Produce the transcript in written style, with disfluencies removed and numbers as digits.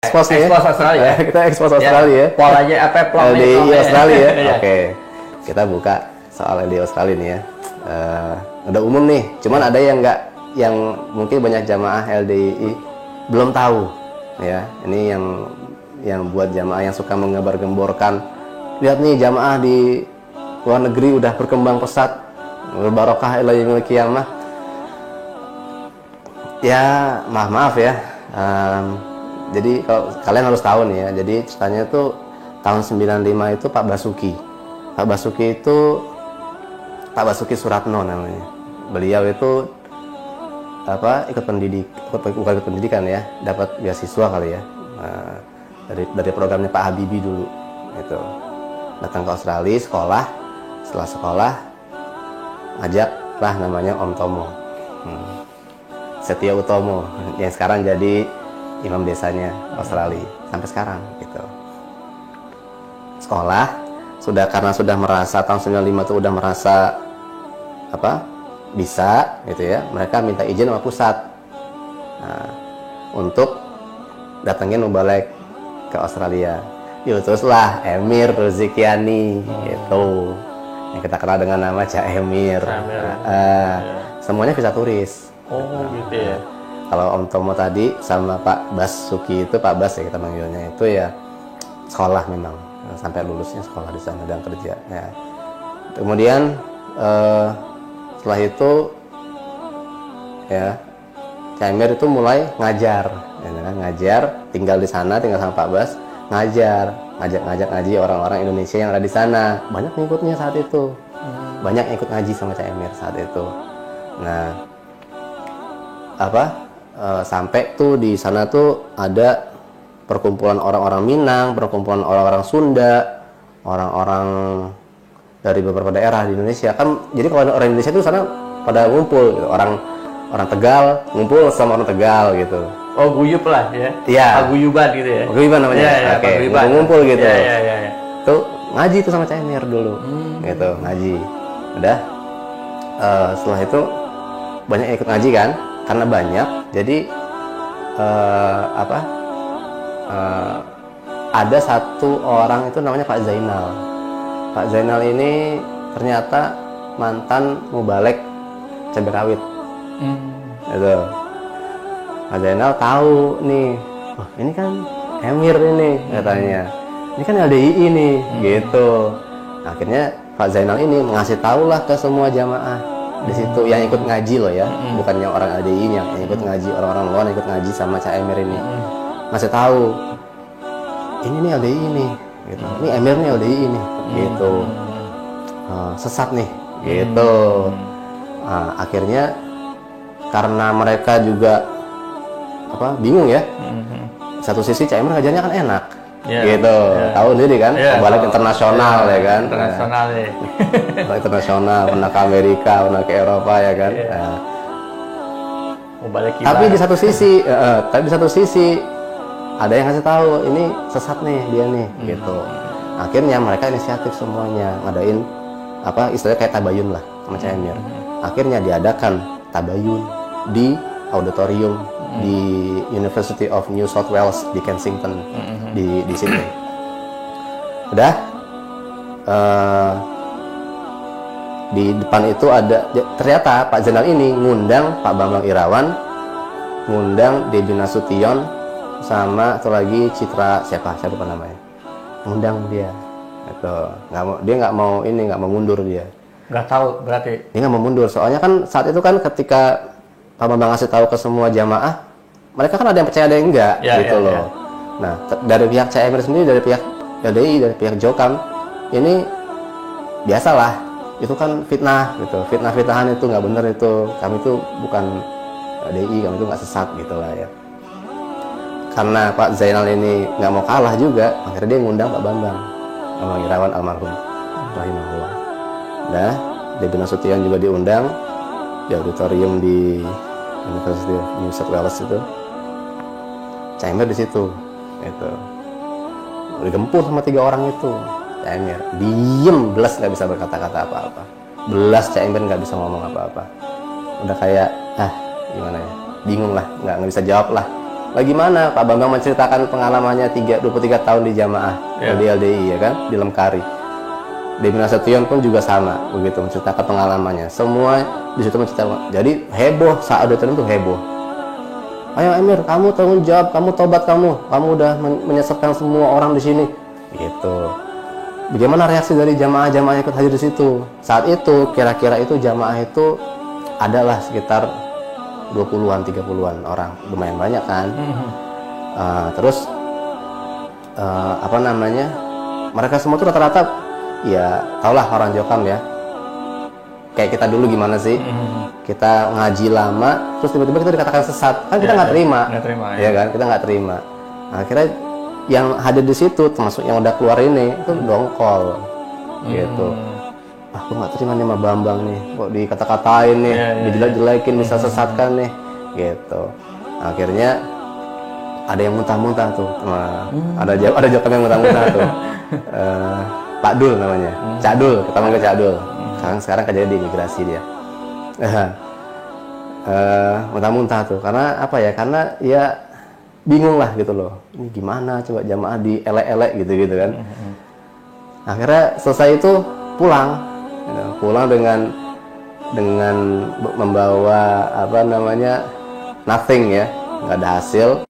Expose nih. Expose Australia. Kita expose Australia ya. Polanya apa? LDI Australia ya. Oke. Kita buka soal LDI Australia nih ya. Udah umum nih. Cuman ada yang nggak, yang mungkin banyak jamaah LDI belum tahu ya. Ini yang buat jamaah yang suka mengembar-gemborkan. Lihat nih jamaah di luar negeri udah berkembang pesat, berbarokah ila yaumil qiyamah. Ya maaf ya. Jadi kalau kalian harus tahu nih ya. Jadi ceritanya tuh tahun 95 itu Pak Basuki. Pak Basuki Suratno namanya. Beliau itu ikut pendidikan ya, dapat beasiswa kali ya. Dari programnya Pak Habibie dulu. Itu. Datang ke Australia sekolah. Setelah sekolah ajaklah namanya Om Tomo. Setia Utomo yang sekarang jadi imam desanya Australia sampai sekarang gitu. Sekolah karena sudah merasa tahun 95 itu udah merasa bisa gitu ya, mereka minta izin sama pusat untuk datangin mubalek ke Australia. Diutuslah Emir Ruzikiani gitu, yang kita kenal dengan nama Cak Emir. Semuanya visa turis. Oh gitu ya. Kalau Om Tomo tadi sama Pak Basuki itu, Pak Bas ya kita manggilnya, itu ya sekolah memang sampai lulusnya sekolah di sana dan kerja ya. Kemudian setelah itu ya Cak Emir itu mulai ngajar ya, ngajar, tinggal di sana, tinggal sama Pak Bas, ngajak ngaji orang-orang Indonesia yang ada di sana. Banyak ngikutnya saat itu. Banyak ikut ngaji sama Cak Emir saat itu. Nah, sampai tuh di sana tuh ada perkumpulan orang-orang Minang, perkumpulan orang-orang Sunda, orang-orang dari beberapa daerah di Indonesia. Kan jadi kalau orang Indonesia tuh sana pada ngumpul gitu. Orang Tegal ngumpul sama orang Tegal gitu. Oh, guyup lah ya. Iya. Paguyuban gitu ya. Paguyuban namanya. Oke. Ngumpul gitu. Iya. Tuh ngaji tuh sama Cak Emir dulu. Gitu, ngaji. Udah. Setelah itu banyak yang ikut ngaji kan? Karena banyak, jadi ada satu orang itu namanya Pak Zainal. Pak Zainal ini ternyata mantan mubalek cabai rawit. Itu. Pak Zainal tahu nih, oh, ini kan Emir ini katanya, ini kan LDII nih, gitu. Akhirnya Pak Zainal ini ngasih tahu lah ke semua jamaah di situ yang ikut ngaji loh ya, bukannya orang LDI yang ikut ngaji, orang-orang luar yang ikut ngaji sama Cak Emir ini, ngasih tahu ini nih LDI ini, gitu. Ini Emir nih LDI ini, gitu. Sesat nih, gitu. Akhirnya karena mereka juga bingung ya, satu sisi Cak Emir ngajarnya kan enak. Gitu, tahu sendiri kan, balik internasional ya kan, internasional ya, internasional, pernah ke Amerika, pernah ke Eropa ya kan. Tapi di satu sisi, ada yang ngasih tahu ini sesat nih dia nih, gitu. Akhirnya mereka inisiatif semuanya ngadain istilahnya kayak tabayun lah sama Cak Emir. Akhirnya diadakan tabayun di auditorium di University of New South Wales di Kensington di Sydney. Udah di depan itu ada, ternyata Pak Zainal ini ngundang Pak Bambang Irawan, ngundang Debbie Nasution, sama satu lagi Citra siapa namanya, ngundang dia. Itu dia nggak mau mundur dia. Nggak tahu berarti. Dia nggak mau mundur, soalnya kan saat itu kan ketika Pak Bambang ngasih tahu ke semua jamaah, mereka kan ada yang percaya ada yang enggak, gitu loh. Nah, dari pihak Cak Emir sendiri, dari pihak LDI, dari pihak Jokam, ini biasalah, itu kan fitnah, gitu. Fitnah-fitnahan itu nggak benar itu. Kami itu bukan LDI, kami itu nggak sesat, gitulah ya. Karena Pak Zainal ini nggak mau kalah juga, akhirnya dia ngundang Pak Bambang Irawan almarhum, rahimahullah. Nah, Debbie Nasution juga diundang di auditorium di University of New South Wales itu. Cak Emir di situ, itu digempur sama 3 orang itu. Cak Emir diem, belas nggak bisa berkata-kata apa-apa. Belas Cak Emir nggak bisa ngomong apa-apa. Udah kayak gimana ya, bingung lah, nggak bisa jawab lah. Lagi mana? Pak Bambang menceritakan pengalamannya 23 tahun di jamaah di LDI ya kan, di Lemkari. Dewi Nasution pun juga sama, begitu menceritakan pengalamannya. Semua di situ menceritakan. Jadi heboh, saat itu heboh. Ayo Emir, kamu tanggung jawab, kamu tobat kamu udah menyesatkan semua orang di sini. Gitu. Bagaimana reaksi dari jamaah-jamaah yang ikut hadir di situ? Saat itu kira-kira itu jamaah itu adalah sekitar 20-an, 30-an orang, lumayan banyak kan. Terus apa namanya? Mereka semua tuh rata-rata ya taulah orang Jokam ya. Kayak kita dulu gimana sih? Kita ngaji lama, terus tiba-tiba kita dikatakan sesat, kan kita nggak terima, ya kan? Kita nggak terima. Nah, akhirnya yang hadir di situ, termasuk yang udah keluar ini, itu dongkol, gitu. Aku nggak terima nih sama Bambang nih, kok dikata-katain nih, dijelek-jelekin, bisa sesatkan nih, gitu. Nah, akhirnya ada yang muntah-muntah tuh, ada Jokam yang muntah-muntah tuh. Pak Dul namanya, Cak Dul, kita panggil Cak Dul. Sekarang kerja di imigrasi dia. Muntah-muntah tuh, karena apa ya? Karena ya bingung lah gitu loh. Ini gimana coba jamaah di elek-elek gitu kan. Akhirnya selesai itu pulang dengan membawa apa namanya nothing ya, nggak ada hasil.